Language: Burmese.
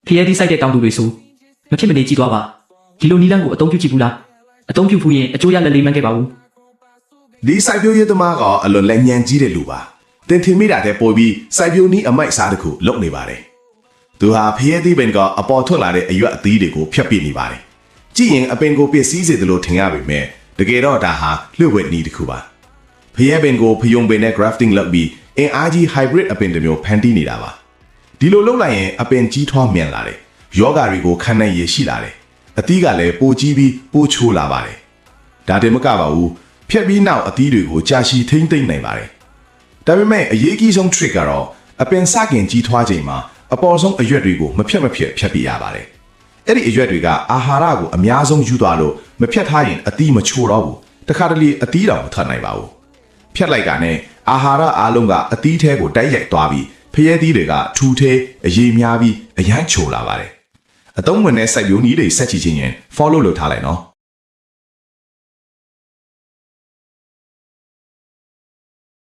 ဖျဲသီးဆိုင်တဲ့တောင်သူတွေဆိုမဖြစ်မနေကြည့်သွားပါဒီလိုနီလန်းကိုအသုံးပြုကြည့်ဘူးလားအသုံးပြုဖို့ရင်အကျိုးရလက်လေးမှန်းခဲ့ပါဘူး ဒီစိုက်ပျိုးရေးသမားကအလွန်လက်ညံကြီးတဲ့လူပါတင်ထင်မိတာတဲ့ပို့ပြီးစိုက်ပျိုးနည်းအမိုက်စားတစ်ခုလုပ်နေပါတယ်သူဟာဖျဲသီးပင်ကအပေါ်ထွက်လာတဲ့အရွက်အသီးတွေကိုဖျက်ပစ်နေပါတယ်ကြည့်ရင်အပင်ကိုပစ်စည်းစေတယ်လို့ထင်ရပေမဲ့တကယ်တော့ဒါဟာလွှတ်ဝက်နည်းတစ်ခုပါဖျဲပင်ကိုဖယုံပင်နဲ့ grafting လုပ်ပြီးအင်အားကြီး hybrid အပင်တစ်မျိုးဖန်တီးနေတာပါဒီလိုလုပ်လိုက်ရင်အပင်ကြီးထွားမြန်လာတယ်ယောဂါတွေကိုခံနိုင်ရရှိလာတယ်အသီးကလည်းပိုကြီးပြီးပိုချိုးလာပါတယ်ဒါတည်းမကပါဘူးဖြက်ပြီးနောက်အသီးတွေကိုကြာရှည်ထိမ့်သိမ့်နိုင်ပါတယ်ဒါပေမဲ့အရေးကြီးဆုံး trick ကတော့အပင်စခင်ကြီးထွားချိန်မှာအပေါ်ဆုံးအရွက်တွေကိုမဖြတ်ဖြတ်ပြရပါတယ်အဲ့ဒီအရွက်တွေကအာဟာရကိုအများဆုံးယူသွားလို့မဖြတ်ထားရင်အသီးမချိုတော့ဘူးတခါတလေအသီးတောင်မထွက်နိုင်ပါဘူးဖြတ်လိုက်တာနဲ့အာဟာရအားလုံးကအသီးထဲကိုတိုက်ရိုက်သွားပြီးဖျဲသီးတွေကထူထဲအရေးများပြီးအရန်ချိုလာပါတယ်အသုံးဝင်တဲ့စိုက်ပျိုးနည်းတွေဆက်ချီချင်းရင် follow လုပ်ထားလိုက်နော်